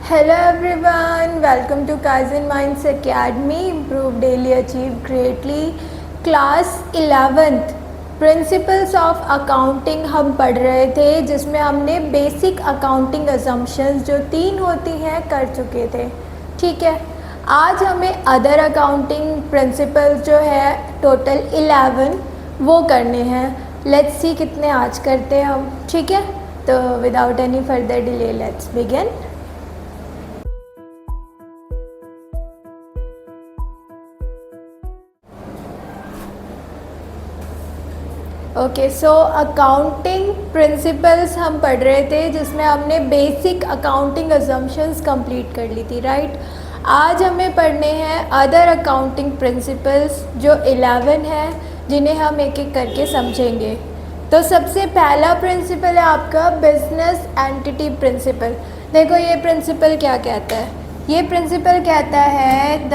Hello everyone, welcome to Kaizen Minds Academy. Improve daily, achieve greatly. Class 11th principles of accounting हम पढ़ रहे थे, जिसमें हमने बेसिक अकाउंटिंग असम्पशंस जो 3 होती हैं कर चुके थे. ठीक है, आज हमें अदर अकाउंटिंग प्रिंसिपल्स जो है टोटल 11 वो करने हैं. लेट्स सी कितने आज करते हैं हम. ठीक है, तो without any further delay let's begin. Okay, so accounting principles हम पढ़ रहे थे, जिसमें हमने बेसिक अकाउंटिंग असम्पशंस कंप्लीट कर ली थी. राइट, आज हमें पढ़ने हैं अदर अकाउंटिंग प्रिंसिपल्स जो 11 हैं, जिन्हें हम एक एक करके समझेंगे. तो सबसे पहला प्रिंसिपल है आपका बिजनेस एंटिटी प्रिंसिपल. देखो ये प्रिंसिपल क्या कहता है. ये प्रिंसिपल कहता है the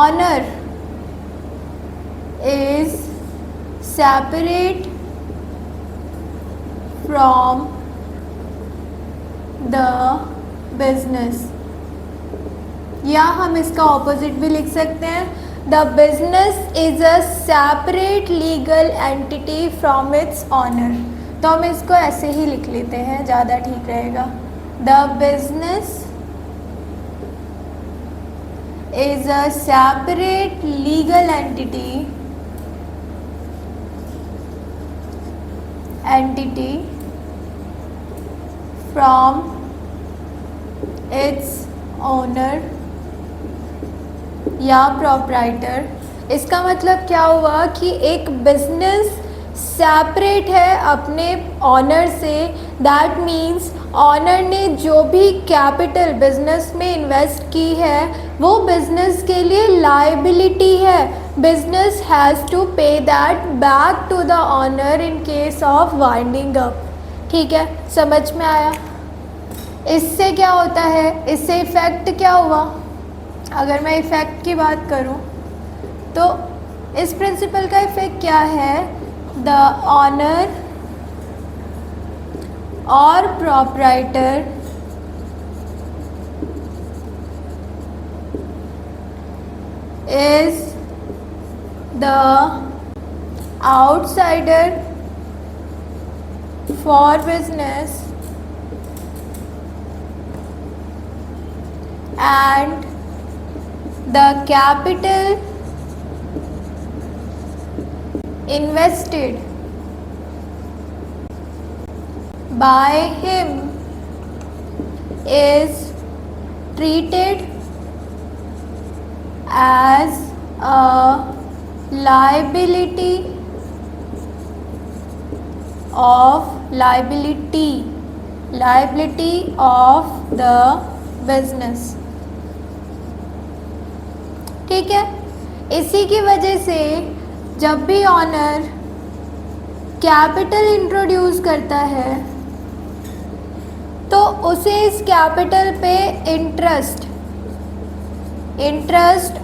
owner is separate from the business, या हम इसका ऑपोजिट भी लिख सकते हैं. The business is a separate legal entity from its owner. तो हम इसको ऐसे ही लिख लेते हैं, ज़्यादा ठीक रहेगा. The business is a separate legal entity from its owner या proprietor. इसका मतलब क्या हुआ कि एक बिजनेस सेपरेट है अपने ऑनर से. दैट मीन्स ऑनर ने जो भी कैपिटल बिजनेस में इन्वेस्ट की है वो बिजनेस के लिए लायबिलिटी है. Business has to pay that back to the owner in case of winding up. ठीक है, समझ में आया. इससे क्या होता है, इससे इफ़ेक्ट क्या हुआ. अगर मैं इफ़ेक्ट की बात करूं तो इस प्रिंसिपल का इफ़ेक्ट क्या है. द ऑनर और proprietor is the outsider for business and the capital invested by him is treated as a liability of the business. ठीक है, इसी की वजह से जब भी ऑनर कैपिटल इंट्रोड्यूस करता है तो उसे इस कैपिटल पे इंटरेस्ट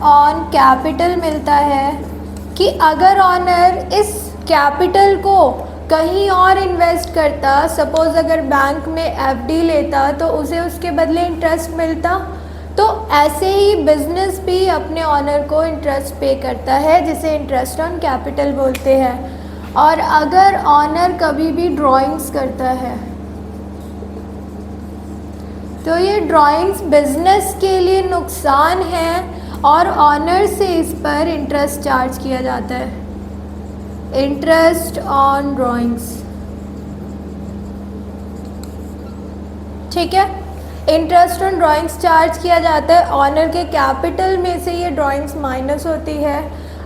ऑन कैपिटल मिलता है. कि अगर ऑनर इस कैपिटल को कहीं और इन्वेस्ट करता, सपोज़ अगर बैंक में एफडी लेता तो उसे उसके बदले इंटरेस्ट मिलता. तो ऐसे ही बिजनेस भी अपने ऑनर को इंटरेस्ट पे करता है, जिसे इंटरेस्ट ऑन कैपिटल बोलते हैं. और अगर ऑनर कभी भी ड्राइंग्स करता है तो ये ड्राइंग्स बिजनेस के लिए नुकसान है और ऑनर से इस पर इंटरेस्ट चार्ज किया जाता है. Interest on drawings. ठीक है, इंटरेस्ट ऑन ड्राइंग्स चार्ज किया जाता है. ऑनर के कैपिटल में से ये ड्राइंग्स माइनस होती है.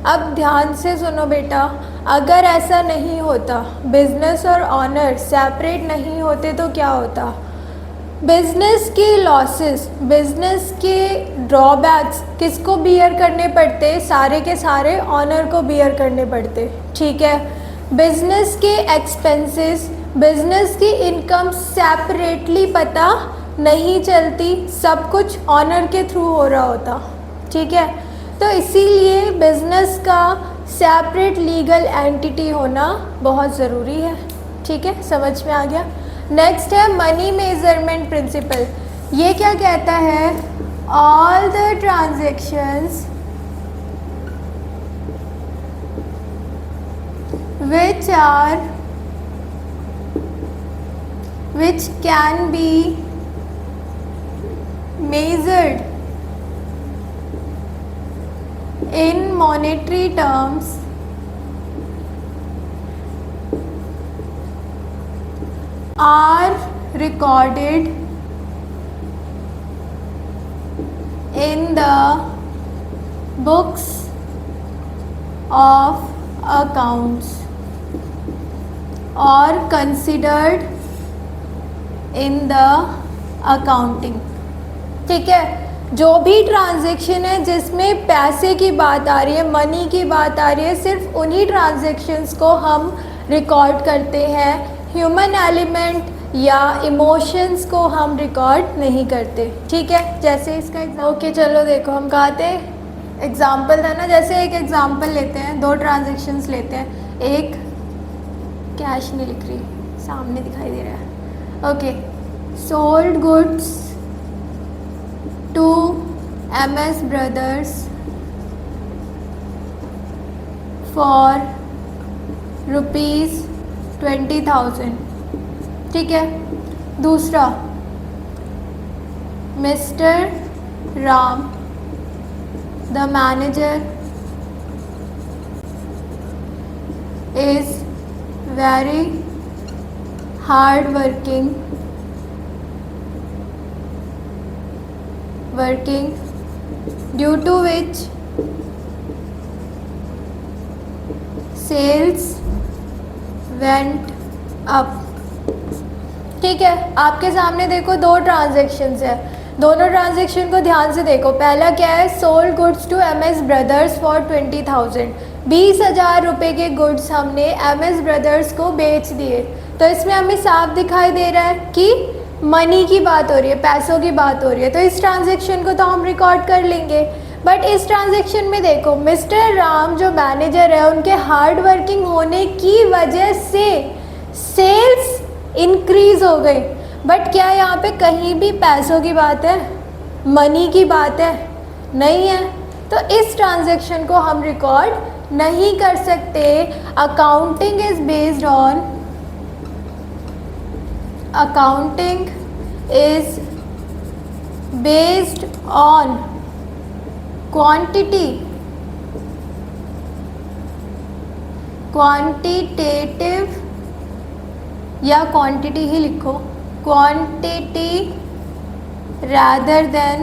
अब ध्यान से सुनो बेटा, अगर ऐसा नहीं होता, बिजनेस और ऑनर सेपरेट नहीं होते तो क्या होता. बिजनेस के लॉसेस, बिजनेस के ड्रॉबैक्स किसको बियर करने पड़ते. सारे के सारे ऑनर को बियर करने पड़ते. ठीक है, बिजनेस के एक्सपेंसेस, बिजनेस की इनकम सेपरेटली पता नहीं चलती, सब कुछ ऑनर के थ्रू हो रहा होता. ठीक है, तो इसीलिए बिजनेस का सेपरेट लीगल एंटिटी होना बहुत ज़रूरी है. ठीक है, समझ में आ गया. नेक्स्ट है मनी मेजरमेंट प्रिंसिपल। ये क्या कहता है? All the transactions which can be measured in monetary terms are recorded in the books of accounts or considered in the accounting। ठीक है, जो भी ट्रांजैक्शन है जिसमें पैसे की बात आ रही है, मनी की बात आ रही है, सिर्फ उन्हीं ट्रांजैक्शंस को हम रिकॉर्ड करते हैं। ह्यूमन एलिमेंट या इमोशंस को हम रिकॉर्ड नहीं करते। ठीक है, जैसे इसका ओके चलो देखो हम कहा थे एग्जाम्पल था ना, जैसे एक एग्जाम्पल लेते हैं, दो ट्रांजैक्शंस लेते हैं। एक कैश नहीं लिख रही, सामने दिखाई दे रहा है। Okay, sold goods to MS brothers for ₹20,000। ठीक है। दूसरा, mister Ram the manager is very hard working due to which sales went up। ठीक है, आपके सामने देखो दो ट्रांजैक्शंस है, दोनों ट्रांजैक्शन को ध्यान से देखो। पहला क्या है? Sold goods to MS brothers for 20,000, 20,000 रुपये के गुड्स हमने MS ब्रदर्स को बेच दिए। तो इसमें हमें साफ दिखाई दे रहा है कि मनी की बात हो रही है, पैसों की बात हो रही है। तो इस ट्रांजैक्शन को तो हम रिकॉर्ड कर लेंगे। बट इस ट्रांजैक्शन में देखो, मिस्टर राम जो मैनेजर है उनके हार्ड वर्किंग होने की वजह से सेल्स इंक्रीज हो गई। बट क्या यहाँ पे कहीं भी पैसों की बात है, मनी की बात है? नहीं है। तो इस ट्रांजैक्शन को हम रिकॉर्ड नहीं कर सकते। Accounting is based on quantitative या क्वांटिटी ही लिखो, quantity rather than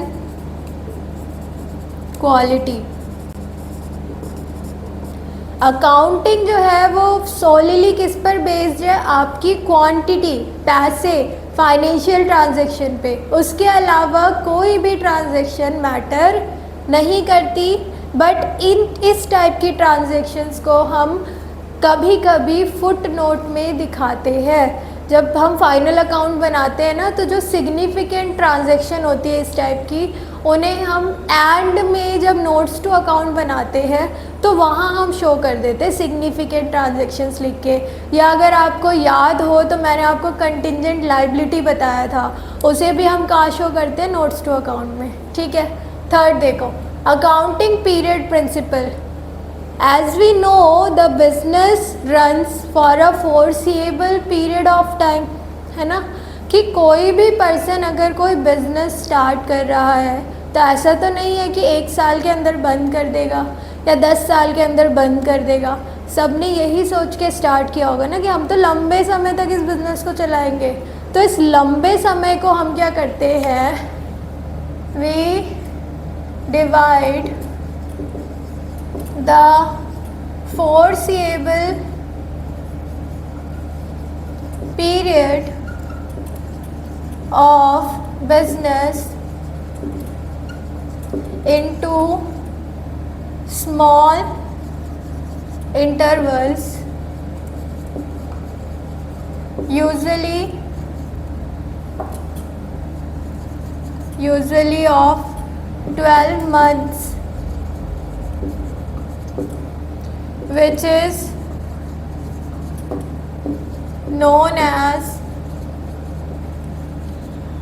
quality. Accounting जो है वो सोलिली किस पर बेस्ड है? आपकी क्वांटिटी, पैसे, फाइनेंशियल ट्रांजैक्शन पे। उसके अलावा कोई भी ट्रांजैक्शन मैटर नहीं करती। बट इस टाइप की ट्रांजैक्शंस को हम कभी कभी फुट नोट में दिखाते हैं। जब हम फाइनल अकाउंट बनाते हैं ना, तो जो सिग्निफिकेंट ट्रांजैक्शन होती है इस टाइप की, उन्हें हम एंड में जब नोट्स टू अकाउंट बनाते हैं तो वहाँ हम शो कर देते हैं सिग्निफिकेंट ट्रांजैक्शंस लिख के। या अगर आपको याद हो तो मैंने आपको कंटिंजेंट लायबिलिटी बताया था, उसे भी हम कहाँ शो करते हैं? नोट्स टू अकाउंट में। ठीक है। थर्ड देखो, accounting period principle. As we know the business runs for a foreseeable period of time, है ना, कि कोई भी पर्सन अगर कोई बिजनेस स्टार्ट कर रहा है तो ऐसा तो नहीं है कि 1 साल के अंदर बंद कर देगा या 10 साल के अंदर बंद कर देगा। सब ने यही सोच के स्टार्ट किया होगा ना कि हम तो लंबे समय तक इस बिज़नेस को चलाएंगे। तो इस लंबे समय को हम क्या करते हैं? We divide the foreseeable period of business into small intervals, usually of 12 months, which is known as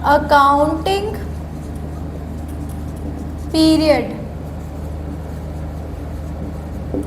accounting period,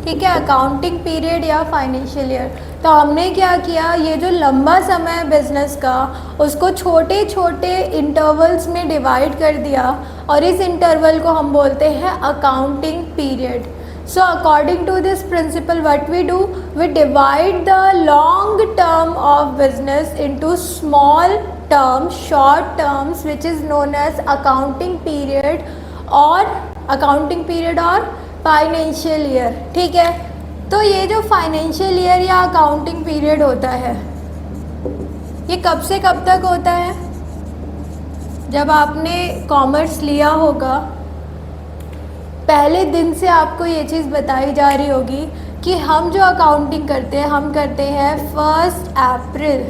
ठीक है, अकाउंटिंग पीरियड या फाइनेंशियल ईयर। तो हमने क्या किया, ये जो लंबा समय है बिजनेस का उसको छोटे छोटे इंटरवल्स में डिवाइड कर दिया और इस इंटरवल को हम बोलते हैं accounting period. So according to this principle what we do, we divide the long term of business into small term short terms which is known as accounting period और फाइनेंशियल ईयर। ठीक है, तो ये जो फाइनेंशियल ईयर या accounting period होता है ये कब से कब तक होता है? जब आपने कॉमर्स लिया होगा पहले दिन से आपको ये चीज़ बताई जा रही होगी कि हम जो अकाउंटिंग करते हैं हम करते हैं 1 अप्रैल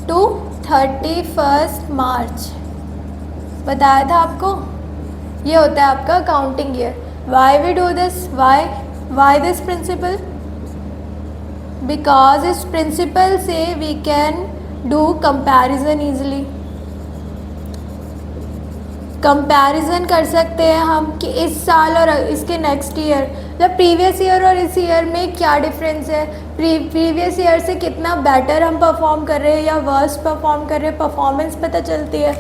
टू 31 मार्च, बताया था आपको। ये होता है आपका accounting year. Why we do this, why this principle? Because इस प्रिंसिपल से we can do comparison easily. Comparison कर सकते हैं हम कि इस साल और इसके नेक्स्ट ईयर, मतलब प्रीवियस ईयर और इस ईयर में क्या डिफरेंस है, प्रीवियस ईयर से कितना बेटर हम परफॉर्म कर रहे हैं या वर्स्ट परफॉर्म कर रहे हैं, परफॉर्मेंस पता चलती है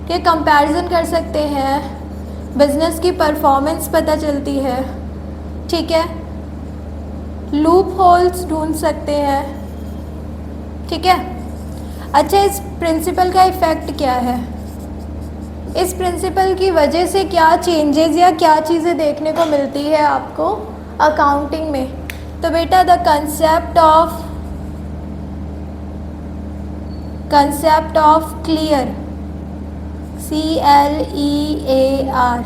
कि कंपैरिजन कर सकते हैं, बिजनेस की परफॉर्मेंस पता चलती है। ठीक है, लूप होल्स ढूंढ सकते हैं। ठीक है, अच्छा इस प्रिंसिपल का इफ़ेक्ट क्या है? इस प्रिंसिपल की वजह से क्या चेंजेस या क्या चीज़ें देखने को मिलती है आपको अकाउंटिंग में? तो बेटा the concept of clear, CLEAR,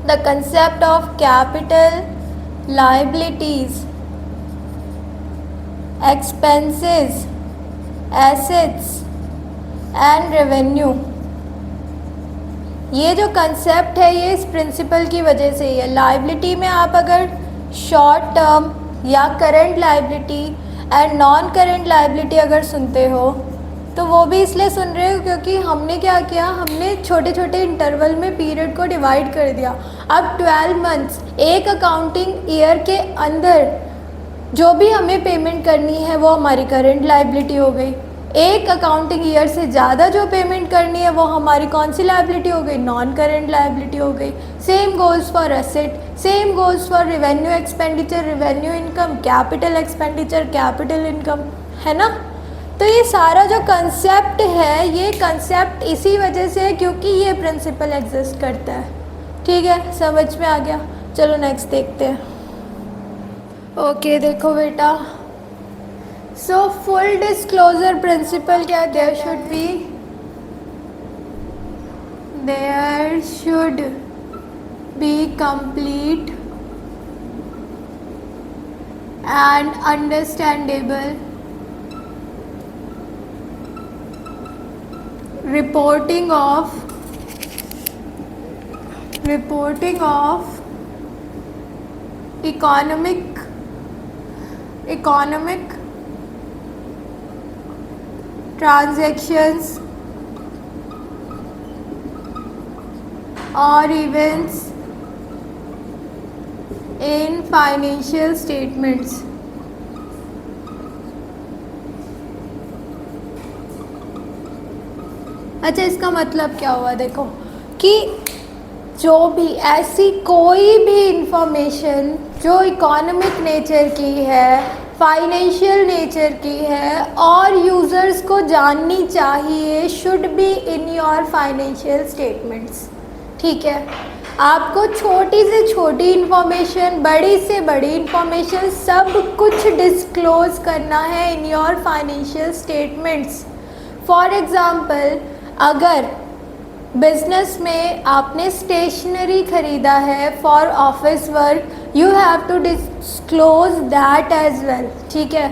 the concept of capital, liabilities, expenses, assets and revenue, ये जो कंसेप्ट है ये इस प्रिंसिपल की वजह से ही है। लाइबिलिटी में आप अगर शॉर्ट टर्म या current liability and non current liability अगर सुनते हो तो वो भी इसलिए सुन रहे हो क्योंकि हमने क्या किया, हमने छोटे छोटे इंटरवल में पीरियड को डिवाइड कर दिया। अब 12 मंथ्स, एक अकाउंटिंग ईयर के अंदर जो भी हमें पेमेंट करनी है वो हमारी करंट लाइबिलिटी हो गई। एक अकाउंटिंग ईयर से ज़्यादा जो पेमेंट करनी है वो हमारी कौन सी लाइबिलिटी हो गई? नॉन करंट लाइबिलिटी हो गई। Same goals for asset, same goals for revenue expenditure, revenue income, capital expenditure, capital income, है ना। तो ये सारा जो कंसेप्ट है ये कंसेप्ट इसी वजह से है क्योंकि ये प्रिंसिपल एग्जिस्ट करता है। ठीक है, समझ में आ गया। चलो नेक्स्ट देखते हैं। ओके देखो बेटा, सो फुल डिस्क्लोजर प्रिंसिपल क्या? There should be complete and understandable reporting of economic transactions or events in financial statements। अच्छा इसका मतलब क्या हुआ? देखो कि जो भी ऐसी कोई भी इंफॉर्मेशन जो इकोनॉमिक नेचर की है, फाइनेंशियल नेचर की है और यूज़र्स को जाननी चाहिए, should be in your financial statements. ठीक है, आपको छोटी से छोटी इंफॉर्मेशन, बड़ी से बड़ी इंफॉर्मेशन सब कुछ डिस्क्लोज करना है in your financial statements. For example, अगर बिजनेस में आपने स्टेशनरी ख़रीदा है for office work, you have to disclose that as well. ठीक है,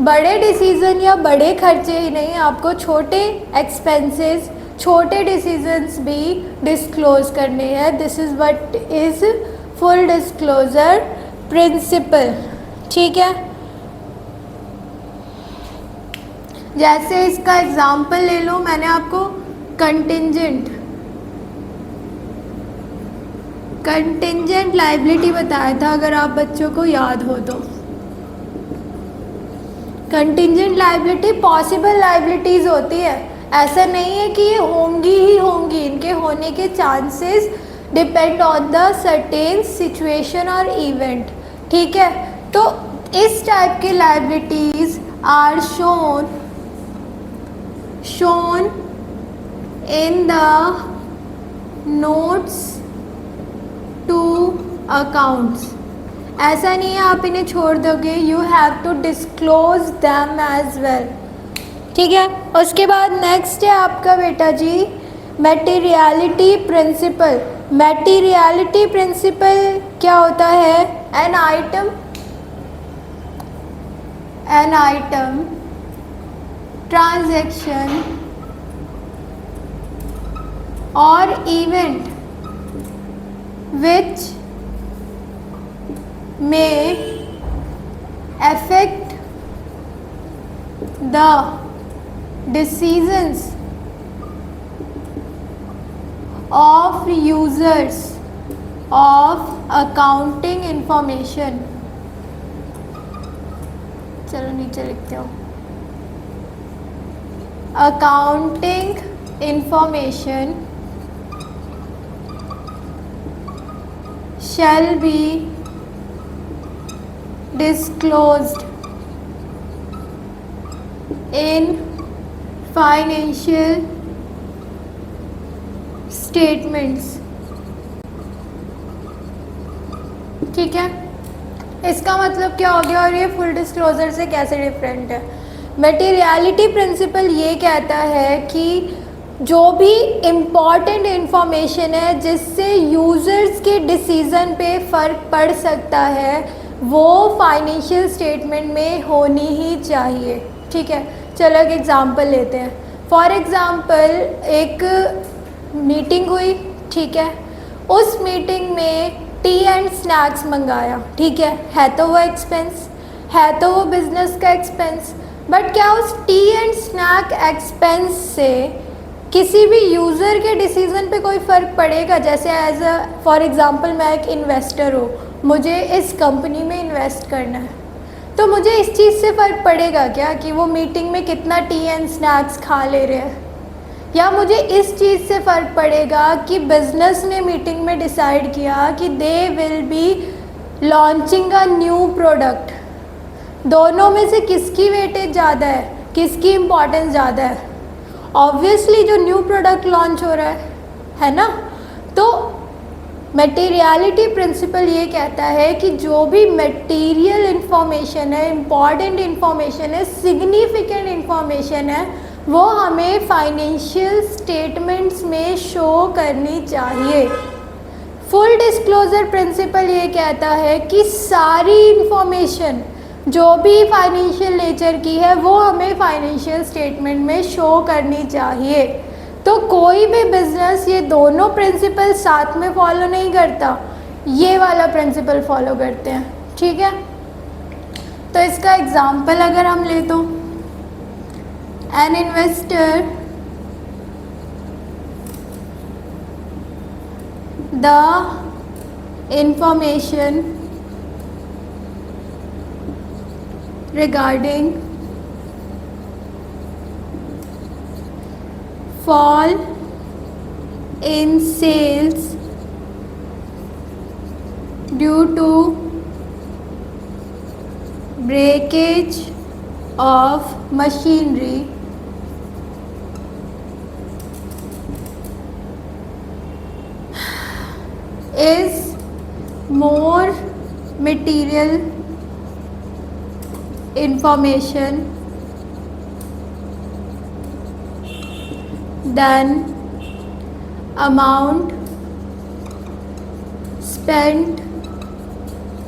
बड़े डिसीज़न या बड़े खर्चे ही नहीं, आपको छोटे एक्सपेंसेस, छोटे डिसीजंस भी डिस्क्लोज करने हैं। This is what is full disclosure principle. ठीक है, जैसे इसका एग्जाम्पल ले लो, मैंने आपको कंटिंजेंट लायबिलिटी बताया था, अगर आप बच्चों को याद हो तो। कंटिंजेंट लायबिलिटी पॉसिबल लायबिलिटीज़ होती है, ऐसा नहीं है कि ये होंगी ही होंगी, इनके होने के chances depend on the certain situation और इवेंट, ठीक है। तो इस टाइप की liabilities are shown in the notes to accounts. ऐसा नहीं है आप इन्हें छोड़ दोगे, you have to disclose them as well, ठीक है। उसके बाद नेक्स्ट है आपका बेटा जी मैटेरियलिटी प्रिंसिपल। मैटेरियलिटी प्रिंसिपल क्या होता है? एन आइटम ट्रांजैक्शन और event which may affect the decisions of users of accounting information। चलो नीचे लिखते हो, accounting information shall be disclosed in financial statements, ठीक है। इसका मतलब क्या हो गया और ये फुल डिस्क्लोजर से कैसे डिफरेंट है? मटेरियलिटी प्रिंसिपल ये कहता है कि जो भी इम्पॉर्टेंट इंफॉर्मेशन है जिससे यूज़र्स के डिसीज़न पे फ़र्क पड़ सकता है वो फाइनेंशियल स्टेटमेंट में होनी ही चाहिए, ठीक है। चलो एक एग्ज़ाम्पल लेते हैं। फॉर एग्ज़ाम्पल एक मीटिंग हुई, ठीक है। उस मीटिंग में टी एंड स्नैक्स मंगाया, ठीक है तो वो एक्सपेंस है, तो वो बिज़नेस का एक्सपेंस। बट क्या उस टी एंड स्नैक एक्सपेंस से किसी भी यूज़र के डिसीज़न पे कोई फ़र्क पड़ेगा? जैसे एज अ फॉर एग्ज़ाम्पल मैं एक इन्वेस्टर हूँ, मुझे इस कंपनी में इन्वेस्ट करना है, तो मुझे इस चीज़ से फ़र्क पड़ेगा क्या कि वो मीटिंग में कितना टी एंड स्नैक्स खा ले रहे हैं? या मुझे इस चीज़ से फ़र्क पड़ेगा कि बिज़नेस ने मीटिंग में डिसाइड किया कि they will be launching a new product. दोनों में से किसकी वेटेज ज़्यादा है, किसकी इम्पोर्टेंस ज़्यादा है? ऑब्वियसली जो न्यू प्रोडक्ट लॉन्च हो रहा है ना। तो मटेरियलिटी प्रिंसिपल ये कहता है कि जो भी मटेरियल इन्फॉर्मेशन है, इम्पॉर्टेंट इन्फॉर्मेशन है, सिग्निफिकेंट इन्फॉर्मेशन है, वो हमें फाइनेंशियल स्टेटमेंट्स में शो करनी चाहिए। फुल डिस्क्लोजर प्रिंसिपल ये कहता है कि सारी इन्फॉर्मेशन जो भी फाइनेंशियल नेचर की है वो हमें फाइनेंशियल स्टेटमेंट में शो करनी चाहिए। तो कोई भी बिजनेस ये दोनों प्रिंसिपल साथ में फॉलो नहीं करता, ये वाला प्रिंसिपल फॉलो करते हैं, ठीक है। तो इसका एग्जांपल अगर हम ले तो an investor the information regarding fall in sales due to breakage of machinery is more material information than amount spent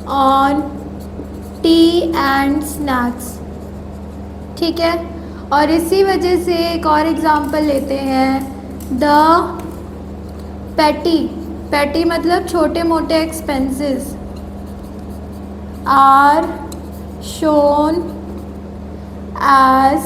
on tea and snacks, ठीक है। और इसी वजह से एक और एग्जांपल लेते हैं, द पैटी मतलब छोटे मोटे expenses are shown as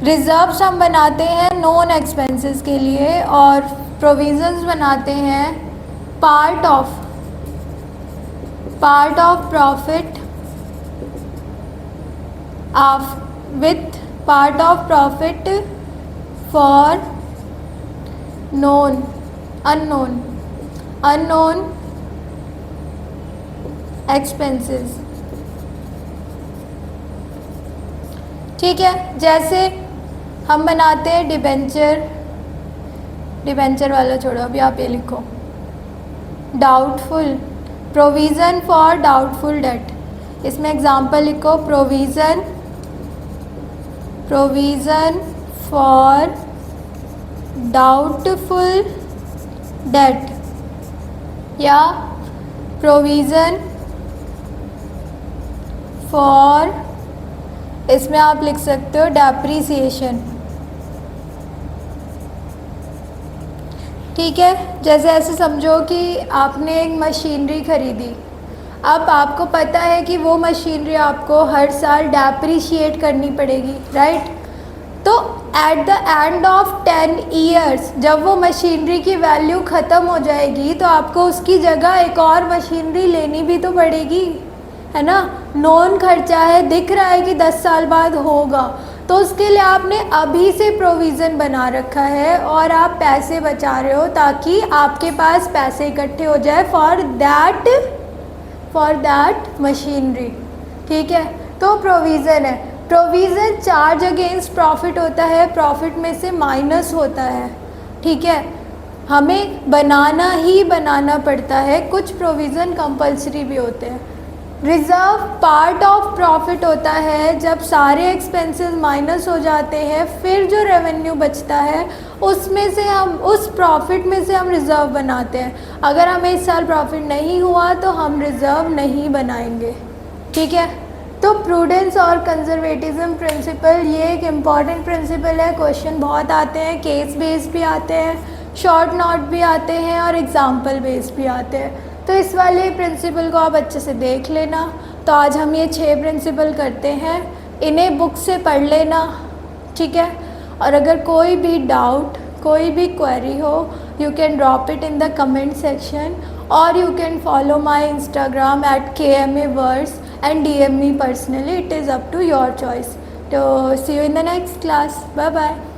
reserves हम बनाते हैं नॉन एक्सपेंसेस के लिए और प्रोविजंस बनाते हैं part of profit with part of profit for unknown expenses. ठीक है, जैसे हम बनाते हैं डिबेंचर वाला छोड़ो, अभी आप ये लिखो doubtful, provision for doubtful debt. इसमें एग्जांपल लिखो प्रोविज़न फॉर डाउटफुल डेट या प्रोविज़न फॉर, इसमें आप लिख सकते हो डेप्रिसिएशन। ठीक है, जैसे ऐसे समझो कि आपने एक मशीनरी ख़रीदी, अब आपको पता है कि वो मशीनरी आपको हर साल डेप्रिशिएट करनी पड़ेगी, राइट। तो at the end of 10 years जब वो मशीनरी की वैल्यू ख़त्म हो जाएगी तो आपको उसकी जगह एक और मशीनरी लेनी भी तो पड़ेगी, है ना। नॉन खर्चा है, दिख रहा है कि 10 साल बाद होगा, तो उसके लिए आपने अभी से प्रोविज़न बना रखा है और आप पैसे बचा रहे हो ताकि आपके पास पैसे इकट्ठे हो जाए फॉर दैट मशीनरी। ठीक है, तो प्रोविज़न है। प्रोविज़न चार्ज अगेंस्ट प्रॉफिट होता है, प्रॉफिट में से माइनस होता है। ठीक है, हमें बनाना पड़ता है, कुछ प्रोविज़न कंपलसरी भी होते हैं। रिज़र्व पार्ट ऑफ प्रॉफिट होता है, जब सारे एक्सपेंसेस माइनस हो जाते हैं फिर जो रेवेन्यू बचता है उसमें से हम, उस प्रॉफिट में से हम रिज़र्व बनाते हैं। अगर हमें इस साल प्रॉफिट नहीं हुआ तो हम रिज़र्व नहीं बनाएंगे। ठीक है, तो प्रूडेंस और कंजर्वेटिज्म प्रिंसिपल ये एक इम्पॉर्टेंट प्रिंसिपल है। क्वेश्चन बहुत आते हैं, केस बेस भी आते हैं, शॉर्ट नोट भी आते हैं और एग्जाम्पल बेस भी आते हैं। तो इस वाले प्रिंसिपल को आप अच्छे से देख लेना। तो आज हम ये 6 प्रिंसिपल करते हैं, इन्हें बुक से पढ़ लेना। ठीक है, और अगर कोई भी डाउट, कोई भी क्वेरी हो, you can drop it in the comment section और you can follow my Instagram at KMAwords and DM me personally. It is up to your choice. So see you in the next class. Bye bye.